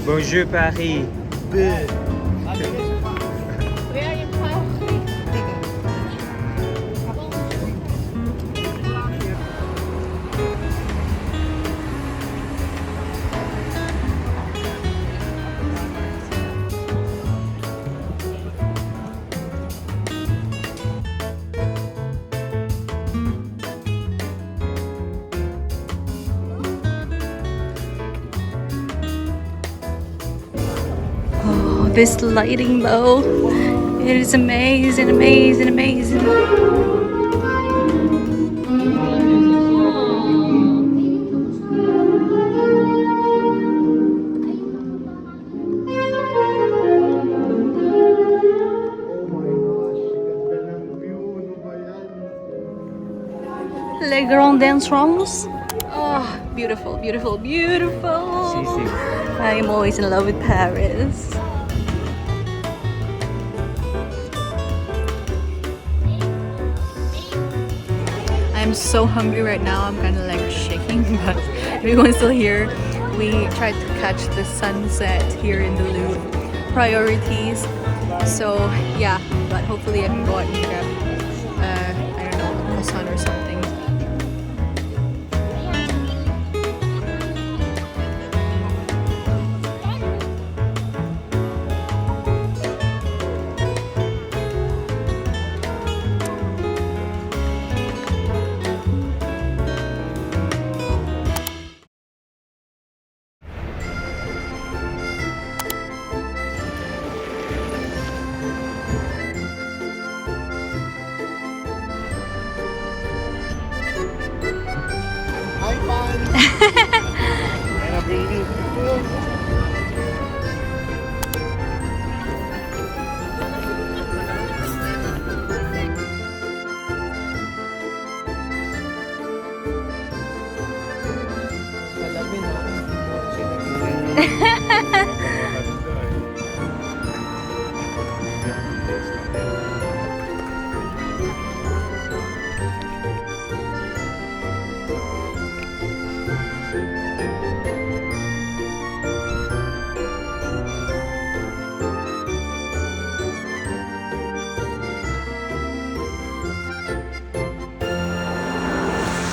Bonjour Paris. This lighting though, it is amazing, amazing, amazing. Les grands entrants. Oh, beautiful, beautiful, beautiful. I am always in love with Paris. I'm so hungry right now. I'm kind of like shaking, but everyone's still here. We tried to catch the sunset here in the Louvre. Priorities. So yeah, but hopefully I can go out and grab I don't know, a croissant or something.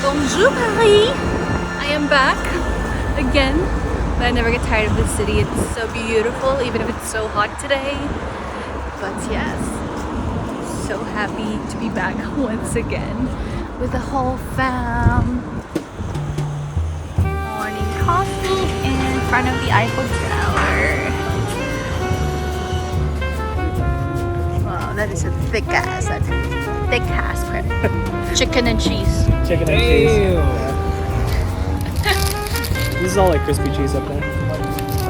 Bonjour Paris! I am back again, but I never get tired of this city. It's so beautiful, even if it's so hot today. But yes, so happy to be back once again with the whole fam. Morning coffee in front of the Eiffel Tower. Wow, that is a thick ass bread. Chicken and cheese. Chicken and cheese. This is all like crispy cheese up there.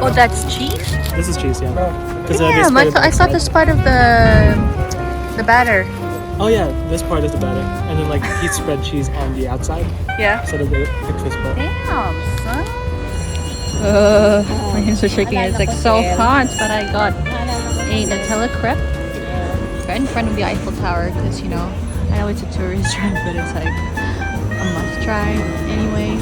Oh, that's cheese? This is cheese, yeah. Damn, I thought this part of the batter. Oh yeah, this part is the batter, and then like he spread cheese on the outside. Yeah. So that the crisp part. Damn, son. My hands are shaking. It's like so hot, but I got a Nutella crepe right in front of the Eiffel Tower because you know I know it's a tourist trap, but it's like a must try anyway.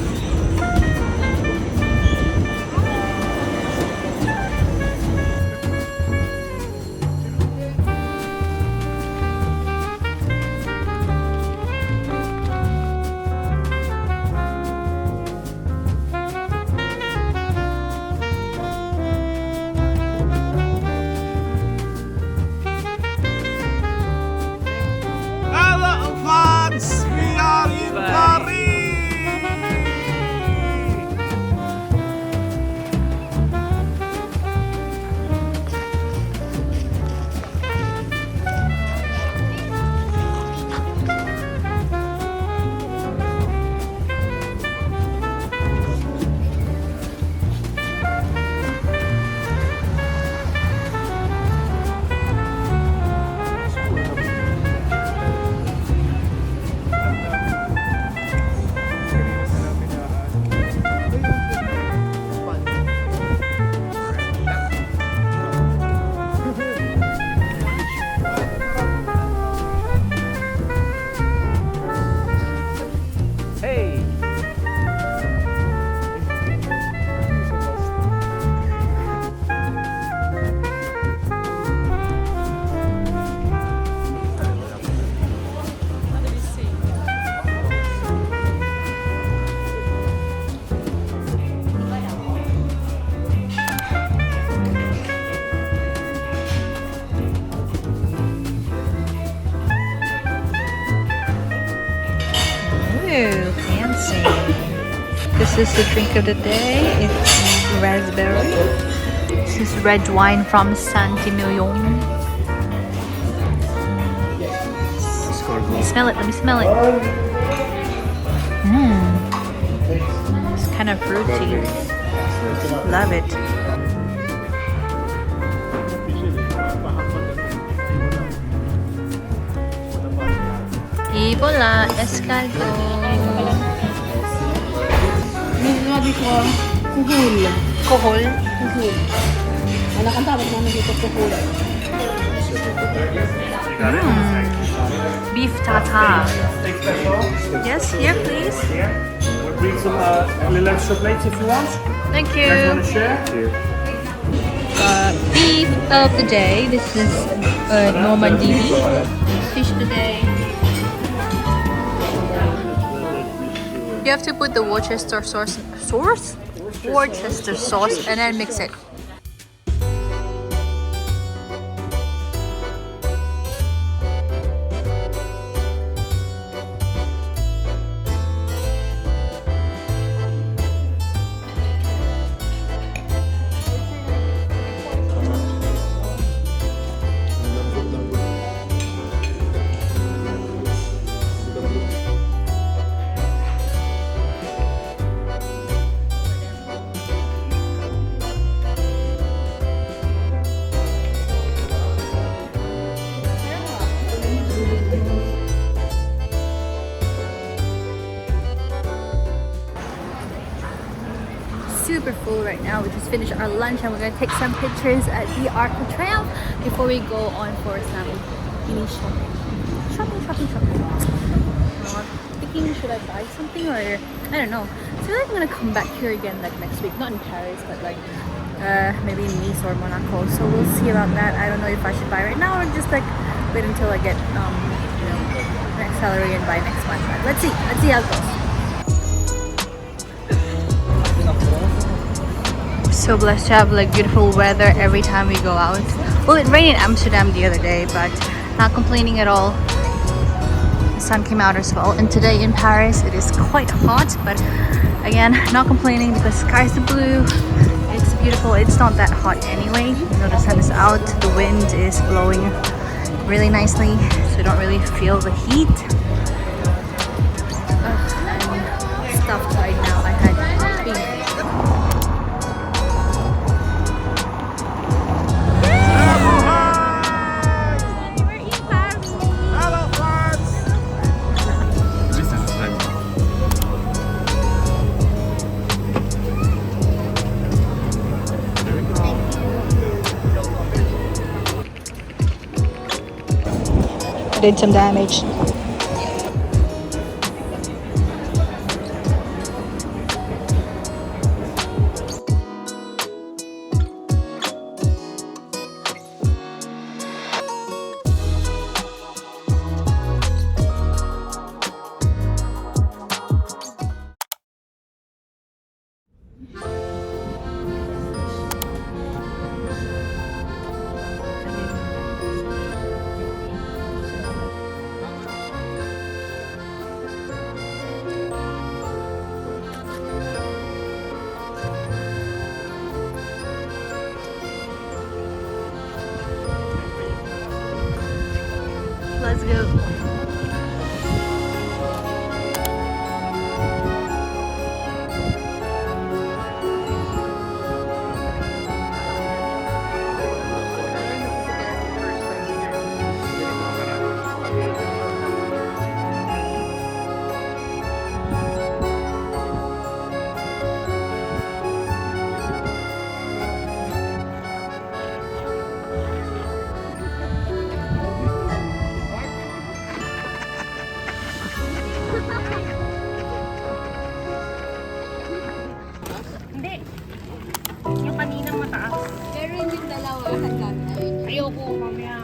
is the drink of the day. It's raspberry. This is red wine from Saint-Emilion. Smell it, let me smell it. It's kind of fruity. Love it. Ibola escargot. Sabi ko, kuhul. Kohol. Kuhul. Anak ang tawag namin dito, kuhul. Beef tartare. Yes, here please. We'll bring some little extra plates if you want. Thank You guys want you. to share? Beef of the day. This is Normandy beef. Fish of the day. You have to put the Worcester sauce, Worcester sauce, and then mix it. Super full right now. We just finished our lunch and we're gonna take some pictures at the Arc of Triumph before we go on for some mini shopping. Shopping. Thinking, should I buy something or I don't know. I feel like I'm gonna come back here again like next week, not in Paris, but like maybe in Nice or Monaco. So we'll see about that. I don't know if I should buy right now or just like wait until I get next salary and buy next month. But let's see how it goes. So blessed to have like beautiful weather every time we go out. Well, it rained in Amsterdam the other day, but not complaining at all. The sun came out as well, and today in Paris it is quite hot, but again, not complaining because skies are blue. It's beautiful. It's not that hot anyway. You know, the sun is out, the wind is blowing really nicely, so you don't really feel the heat. I'm stuffed right now. I had beef. Did some damage. Let's go. Hindi. Yung kanina mataas. Pero yung dalawa hanggang Ayoko, mamaya.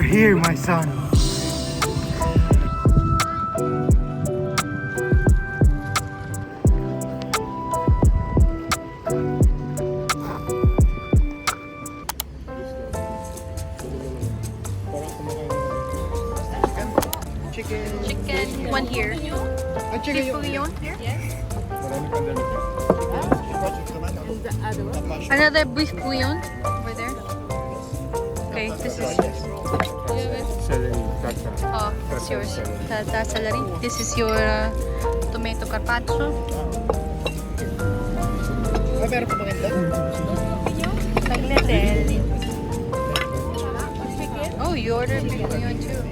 here, my son. Chicken, one here. Beef bouillon here. Another beef bouillon over there. Okay, this is oh, it's yours. That's celery. This is your tomato carpaccio. Tagliatelle. Oh, you ordered beef bouillon too.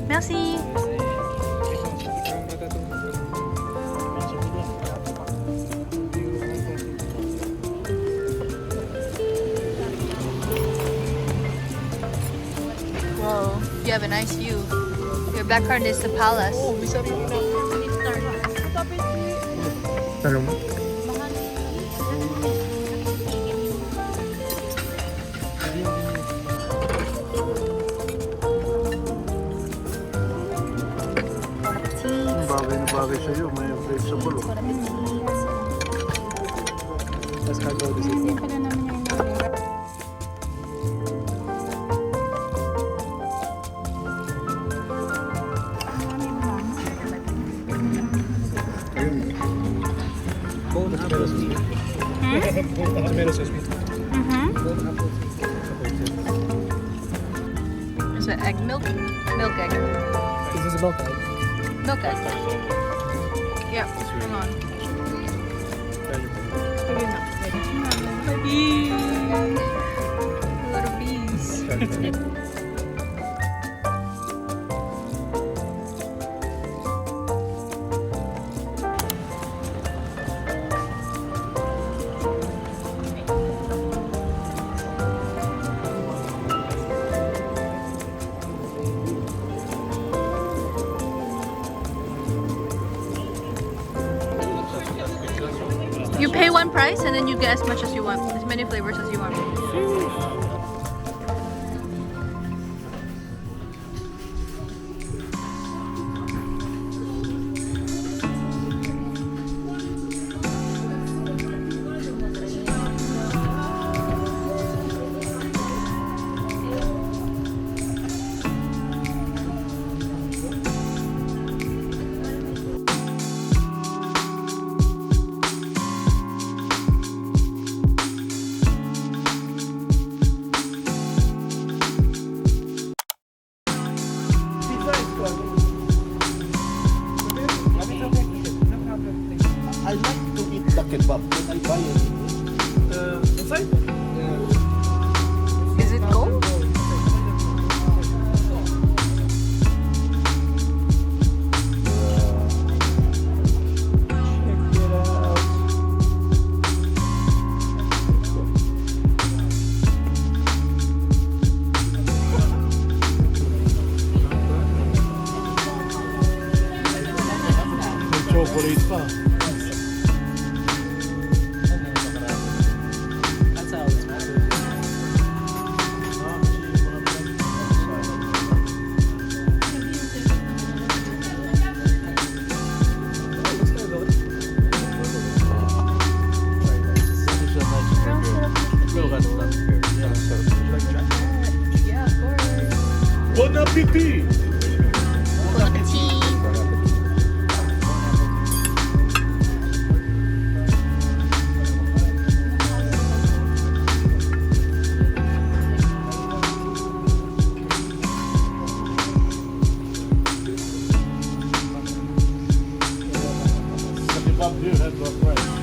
Merci. Whoa, you have a nice view. Your background is the palace. Bagay sa'yo, may flavor sa bulok. Let's go this way. Bowl of tomatoes is sweet. Bowl of tomatoes is sweet. Is it egg milk? Milk egg. Is this a milk egg? Milk egg. Yeah, hang on. Bees. A lot of bees. You pay one price and then you get as much as you want, as many flavors as you want. I like to eat the kebab, but I buy it. Inside? Is it cold? Chocolate pa. That's how it's made. Yeah, of course. Bon appétit! Bon appetit. The kebab here has no price.